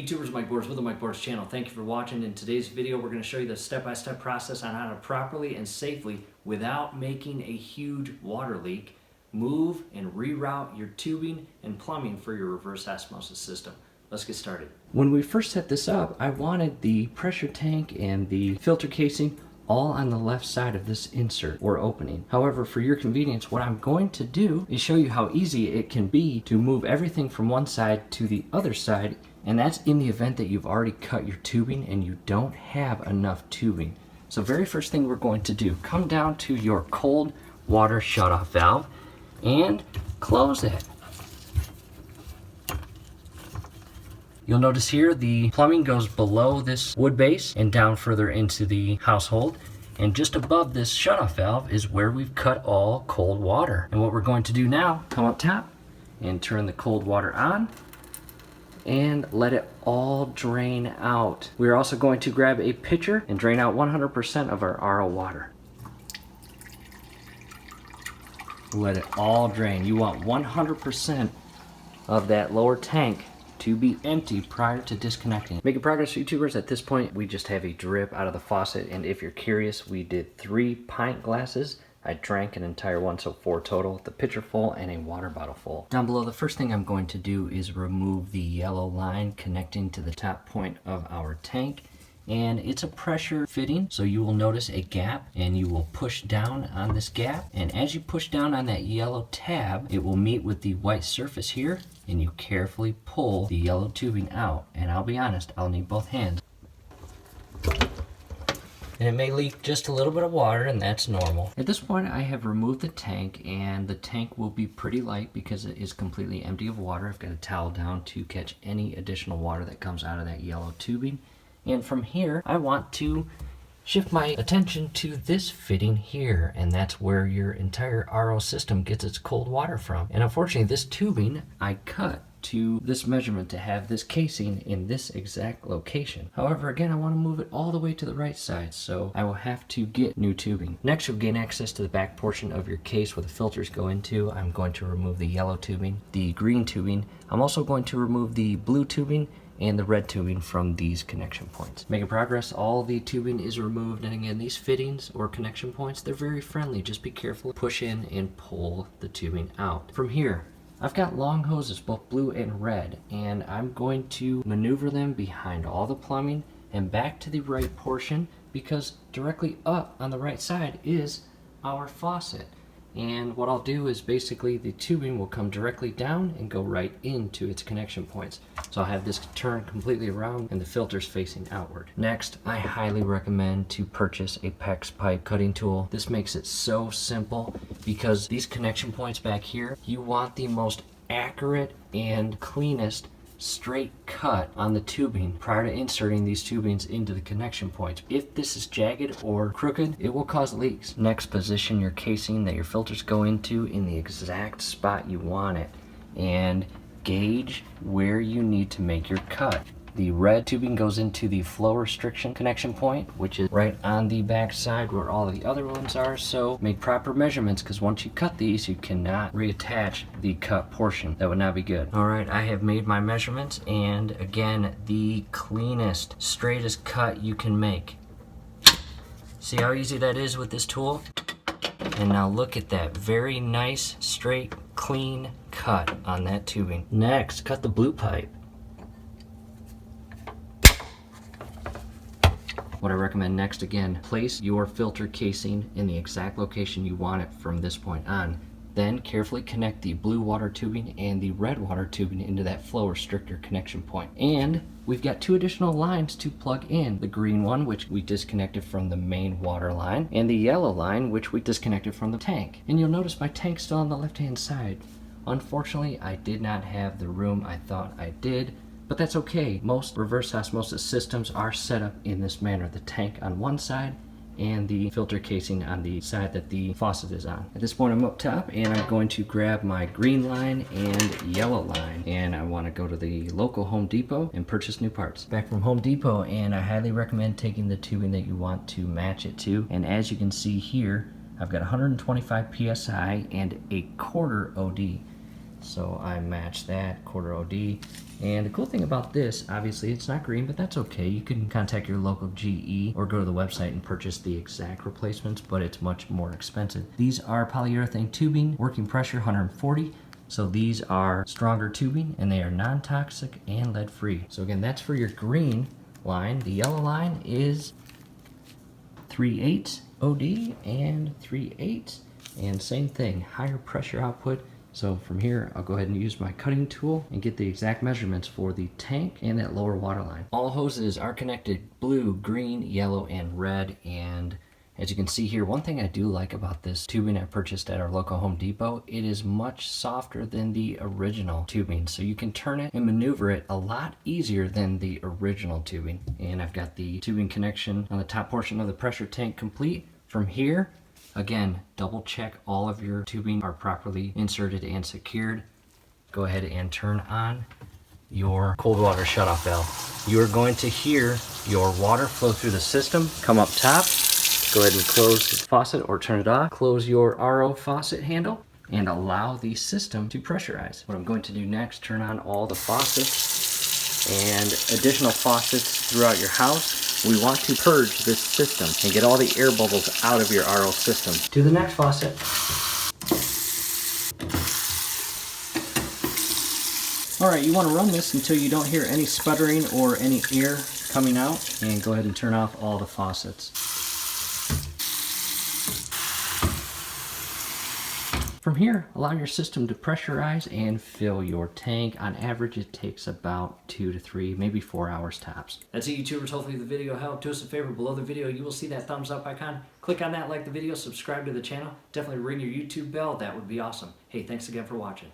YouTubers, Mike Borders with the Mike Borders channel. Thank you for watching. In today's video, we're going to show you the step-by-step process on how to properly and safely, without making a huge water leak, move and reroute your tubing and plumbing for your reverse osmosis system. Let's get started. When we first set this up, I wanted the pressure tank and the filter casing all on the left side of this insert or opening. However, for your convenience, what I'm going to do is show you how easy it can be to move everything from one side to the other side, and that's in the event that you've already cut your tubing and you don't have enough tubing. So very first thing we're going to do, come down to your cold water shutoff valve and close it. You'll notice here the plumbing goes below this wood base and down further into the household. And just above this shutoff valve is where we've cut all cold water. And what we're going to do now, come up top and turn the cold water on and let it all drain out. We're also going to grab a pitcher and drain out 100% of our RO water. Let it all drain. You want 100% of that lower tank to be empty prior to disconnecting. Making progress, YouTubers. At this point, we just have a drip out of the faucet, and if you're curious, we did 3 pint glasses. I drank an entire one, so 4 total, the pitcher full and a water bottle full. Down below, the first thing I'm going to do is remove the yellow line connecting to the top point of our tank. And it's a pressure fitting, so you will notice a gap and you will push down on this gap, and as you push down on that yellow tab, it will meet with the white surface here, and you carefully pull the yellow tubing out. And I'll be honest, I'll need both hands. And it may leak just a little bit of water, and that's normal. At this point, I have removed the tank, and the tank will be pretty light because it is completely empty of water. I've got a towel down to catch any additional water that comes out of that yellow tubing. And from here, I want to shift my attention to this fitting here, and that's where your entire RO system gets its cold water from. And unfortunately, this tubing I cut to this measurement to have this casing in this exact location. However, again, I want to move it all the way to the right side, so I will have to get new tubing. Next, you'll gain access to the back portion of your case where the filters go into. I'm going to remove the yellow tubing, the green tubing. I'm also going to remove the blue tubing and the red tubing from these connection points. Making progress, all the tubing is removed, and again, these fittings or connection points, they're very friendly. Just be careful, push in and pull the tubing out. From here, I've got long hoses, both blue and red, and I'm going to maneuver them behind all the plumbing and back to the right portion, because directly up on the right side is our faucet. And what I'll do is basically the tubing will come directly down and go right into its connection points. So I'll have this turn completely around and the filters facing outward. Next, I highly recommend to purchase a PEX pipe cutting tool. This makes it so simple because these connection points back here, you want the most accurate and cleanest straight cut on the tubing prior to inserting these tubings into the connection points. If this is jagged or crooked, it will cause leaks. Next, position your casing that your filters go into in the exact spot you want it, and gauge where you need to make your cut. The red tubing goes into the flow restriction connection point, which is right on the back side where all the other ones are. So make proper measurements, because once you cut these, you cannot reattach the cut portion. That would not be good. All right, I have made my measurements, and again, the cleanest, straightest cut you can make. See how easy that is with this tool? And now look at that, very nice, straight, clean cut on that tubing. Next, cut the blue pipe. What I recommend next, again, place your filter casing in the exact location you want it from this point on. Then carefully connect the blue water tubing and the red water tubing into that flow restrictor connection point. And we've got 2 additional lines to plug in. The green one, which we disconnected from the main water line, and the yellow line, which we disconnected from the tank. And you'll notice my tank's still on the left-hand side. Unfortunately, I did not have the room I thought I did, but that's okay. Most reverse osmosis systems are set up in this manner. The tank on one side and the filter casing on the side that the faucet is on. At this point, I'm up top, and I'm going to grab my green line and yellow line, and I want to go to the local Home Depot and purchase new parts. Back from Home Depot, and I highly recommend taking the tubing that you want to match it to. And as you can see here, I've got 125 psi and a 1/4 OD. So I match that, quarter OD. And the cool thing about this, obviously it's not green, but that's okay. You can contact your local GE or go to the website and purchase the exact replacements, but it's much more expensive. These are polyurethane tubing, working pressure 140. So these are stronger tubing and they are non-toxic and lead-free. So again, that's for your green line. The yellow line is 3/8 OD and 3/8. And same thing, higher pressure output. So from here, I'll go ahead and use my cutting tool and get the exact measurements for the tank and that lower water line. All hoses are connected blue, green, yellow, and red. And as you can see here, one thing I do like about this tubing I purchased at our local Home Depot, it is much softer than the original tubing. So you can turn it and maneuver it a lot easier than the original tubing. And I've got the tubing connection on the top portion of the pressure tank complete. From here, again, double check all of your tubing are properly inserted and secured. Go ahead and turn on your cold water shutoff valve. You are going to hear your water flow through the system, come up top. Go ahead and close the faucet or turn it off. Close your RO faucet handle and allow the system to pressurize. What I'm going to do next, turn on all the faucets and additional faucets throughout your house. We want to purge this system and get all the air bubbles out of your RO system. To the next faucet. All right, you want to run this until you don't hear any sputtering or any air coming out, and go ahead and turn off all the faucets. From here, allow your system to pressurize and fill your tank. On average, it takes about 2 to 3, maybe 4 hours tops. That's it, YouTubers. Hopefully the video helped. Do us a favor, below the video, you will see that thumbs up icon. Click on that, like the video, subscribe to the channel. Definitely ring your YouTube bell. That would be awesome. Hey, thanks again for watching.